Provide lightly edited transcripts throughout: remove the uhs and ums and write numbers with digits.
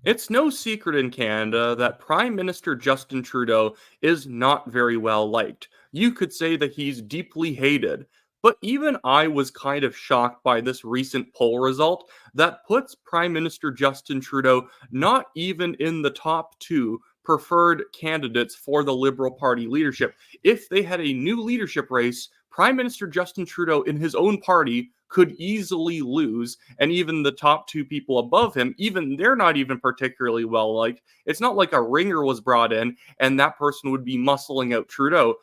It's no secret in Canada that Prime Minister Justin Trudeau is not very well liked. You could say that he's deeply hated. But even I was kind of shocked by this recent poll result that puts Prime Minister Justin Trudeau not even in the top two preferred candidates for the Liberal Party leadership. If they had a new leadership race, Prime Minister Justin Trudeau in his own party could easily lose, and even the top two people above him, even they're not even particularly well liked. It's not like a ringer was brought in and that person would be muscling out Trudeau.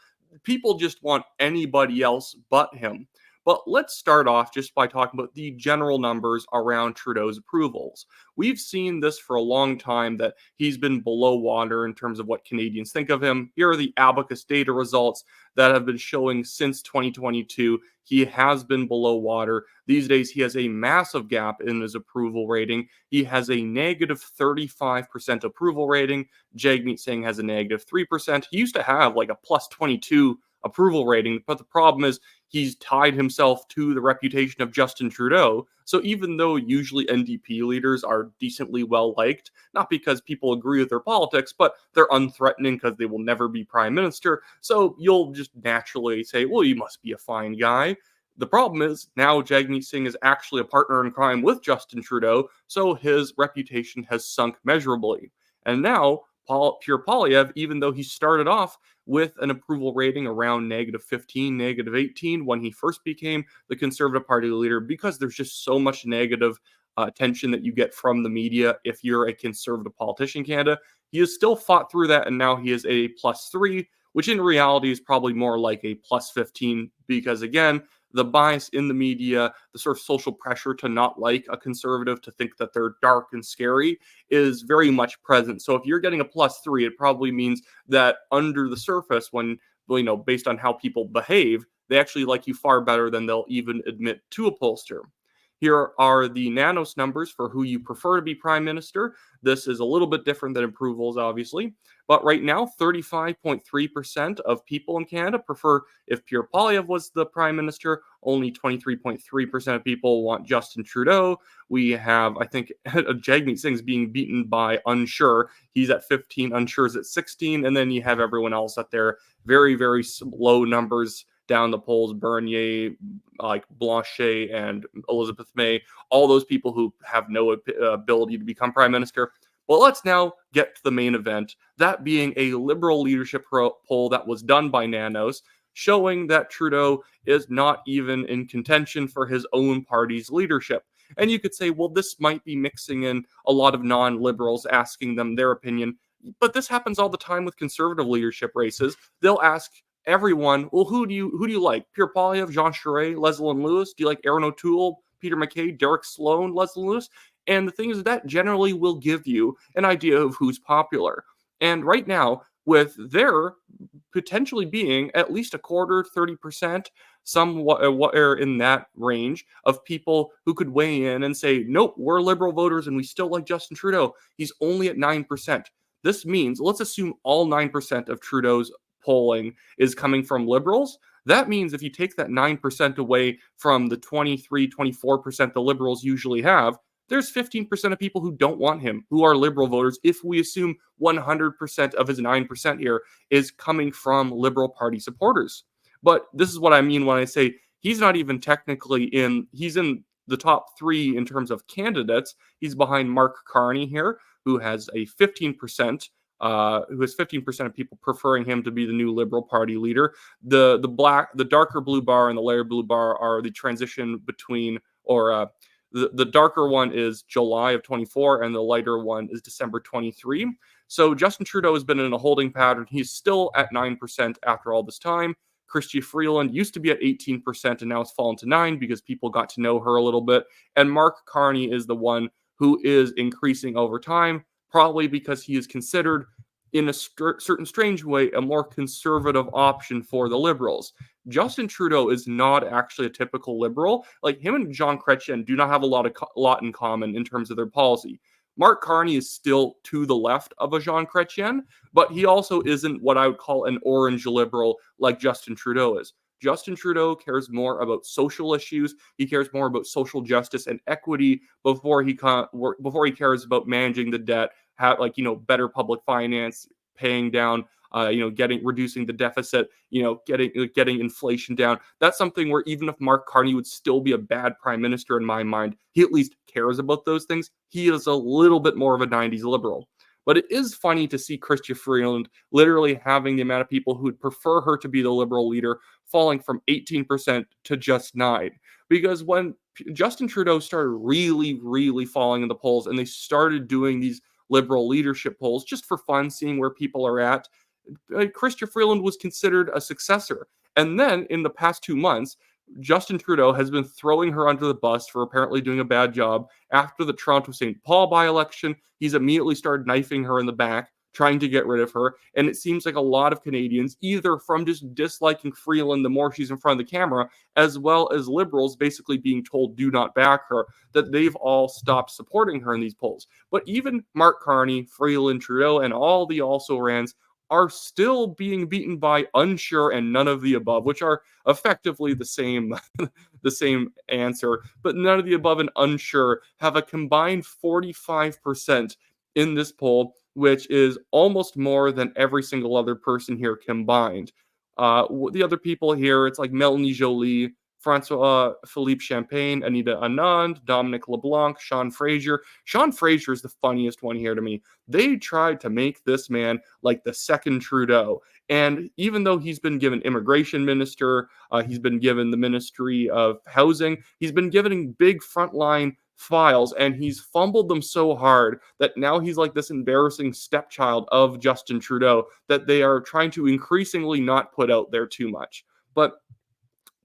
People just want anybody else but him. But let's start off just by talking about the general numbers around Trudeau's approvals. We've seen this for a long time that he's been below water in terms of what Canadians think of him. Here are the Abacus Data results that have been showing since 2022. He has been below water. These days, he has a massive gap in his approval rating. He has a negative 35% approval rating. Jagmeet Singh has a negative 3%. He used to have like a plus 22 approval rating, but the problem is he's tied himself to the reputation of Justin Trudeau. So even though usually NDP leaders are decently well liked, not because people agree with their politics, but they're unthreatening because they will never be prime minister, so you'll just naturally say, well, you must be a fine guy. The problem is now Jagmeet Singh is actually a partner in crime with Justin Trudeau, so his reputation has sunk measurably. And now Pierre Poilievre, even though he started off with an approval rating around negative 15, negative 18 when he first became the Conservative Party leader, because there's just so much negative attention that you get from the media if you're a Conservative politician in Canada. He has still fought through that, and now he is a plus 3, which in reality is probably more like a plus 15, because again, the bias in the media, the sort of social pressure to not like a conservative, to think that they're dark and scary, is very much present. So if you're getting a plus 3, it probably means that under the surface, when, based on how people behave, they actually like you far better than they'll even admit to a pollster. Here are the Nanos numbers for who you prefer to be prime minister. This is a little bit different than approvals, obviously. But right now, 35.3% of people in Canada prefer if Pierre Poilievre was the prime minister. Only 23.3% of people want Justin Trudeau. We have, I think, Jagmeet Singh's being beaten by unsure. He's at 15, unsure is at 16. And then you have everyone else at their very, very low numbers down the polls, Bernier, like Blanchet and Elizabeth May, all those people who have no ability to become prime minister. Well, let's now get to the main event, that being a Liberal leadership poll that was done by Nanos, showing that Trudeau is not even in contention for his own party's leadership. And you could say, well, this might be mixing in a lot of non-liberals, asking them their opinion. But this happens all the time with Conservative leadership races. They'll ask everyone, well, who do you like? Pierre Poilievre, Jean Charest, Leslyn Lewis? Do you like Aaron O'Toole, Peter MacKay, Derek Sloan, Leslyn Lewis? And the thing is that generally will give you an idea of who's popular. And right now, with there potentially being at least a quarter, 30%, somewhat in that range of people who could weigh in and say, nope, we're Liberal voters and we still like Justin Trudeau. He's only at 9%. This means, let's assume all 9% of Trudeau's polling is coming from Liberals. That means if you take that 9% away from the 23, 24% the Liberals usually have, there's 15% of people who don't want him, who are Liberal voters, if we assume 100% of his 9% here is coming from Liberal Party supporters. But this is what I mean when I say he's not even technically he's in the top 3 in terms of candidates. He's behind Mark Carney here, who has a 15%. Who has 15% of people preferring him to be the new Liberal Party leader. The darker blue bar and the lighter blue bar are the transition between, or the darker one is July of 24 and the lighter one is December 23. So Justin Trudeau has been in a holding pattern. He's still at 9% after all this time. Chrystia Freeland used to be at 18% and now it's fallen to 9 because people got to know her a little bit. And Mark Carney is the one who is increasing over time, probably because he is considered, in a certain strange way, a more conservative option for the Liberals. Justin Trudeau is not actually a typical Liberal. Like, him and Jean Chrétien do not have a lot in common in terms of their policy. Mark Carney is still to the left of a Jean Chrétien, but he also isn't what I would call an orange Liberal like Justin Trudeau is. Justin Trudeau cares more about social issues. He cares more about social justice and equity before he cares about managing the debt, better public finance, paying down, getting reducing the deficit, getting inflation down. That's something where even if Mark Carney would still be a bad prime minister in my mind, he at least cares about those things. He is a little bit more of a 90s liberal. But it is funny to see Chrystia Freeland literally having the amount of people who would prefer her to be the liberal leader falling from 18% to just 9. Because when Justin Trudeau started really, really falling in the polls and they started doing these liberal leadership polls just for fun, seeing where people are at, Chrystia Freeland was considered a successor. And then in the past 2 months, Justin Trudeau has been throwing her under the bus for apparently doing a bad job. After the Toronto St. Paul by-election, he's immediately started knifing her in the back, trying to get rid of her. And it seems like a lot of Canadians, either from just disliking Freeland the more she's in front of the camera, as well as liberals basically being told do not back her, that they've all stopped supporting her in these polls. But even Mark Carney, Freeland, Trudeau, and all the also-rans are still being beaten by unsure and none of the above, which are effectively the same the same answer, but none of the above and unsure have a combined 45% in this poll, which is almost more than every single other person here combined. The other people here, it's like Melanie Joly, Francois Philippe Champagne, Anita Anand, Dominic LeBlanc, Sean Fraser. Sean Fraser is the funniest one here to me. They tried to make this man like the second Trudeau. And even though he's been given immigration minister, he's been given the Ministry of Housing, he's been given big frontline files, and he's fumbled them so hard that now he's like this embarrassing stepchild of Justin Trudeau that they are trying to increasingly not put out there too much. But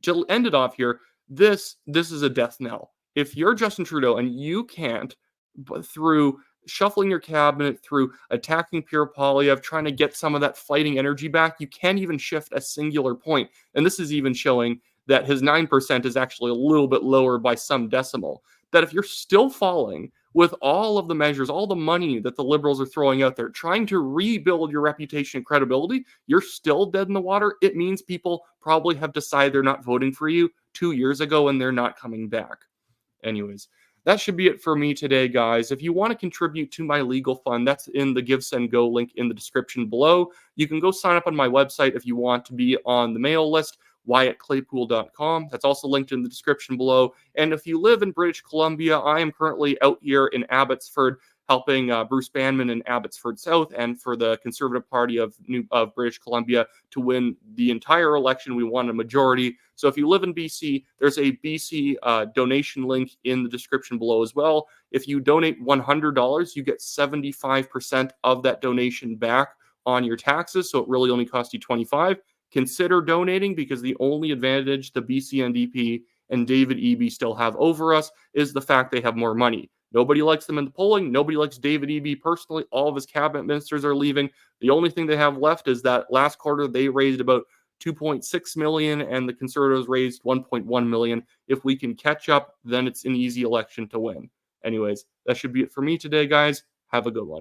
to end it off here, this is a death knell. If you're Justin Trudeau and you can't, but through shuffling your cabinet, through attacking Pierre Poilievre, trying to get some of that fighting energy back, you can't even shift a singular point. And this is even showing that his 9% is actually a little bit lower by some decimal. That if you're still falling with all of the measures, all the money that the Liberals are throwing out there, trying to rebuild your reputation and credibility, you're still dead in the water. It means people probably have decided they're not voting for you 2 years ago and they're not coming back. Anyways, that should be it for me today, guys. If you want to contribute to my legal fund, that's in the Give, Send, Go link in the description below. You can go sign up on my website if you want to be on the mail list, WyattClaypool.com. That's also linked in the description below. And if you live in British Columbia, I am currently out here in Abbotsford helping Bruce Banman in Abbotsford South and for the Conservative Party of British Columbia to win the entire election. We won a majority. So if you live in BC, there's a BC donation link in the description below as well. If you donate $100, you get 75% of that donation back on your taxes. So it really only costs you $25. Consider donating, because the only advantage the BC NDP and David Eby still have over us is the fact they have more money. Nobody likes them in the polling. Nobody likes David Eby personally. All of his cabinet ministers are leaving. The only thing they have left is that last quarter they raised about 2.6 million and the Conservatives raised 1.1 million. If we can catch up, then it's an easy election to win. Anyways, that should be it for me today, guys. Have a good one.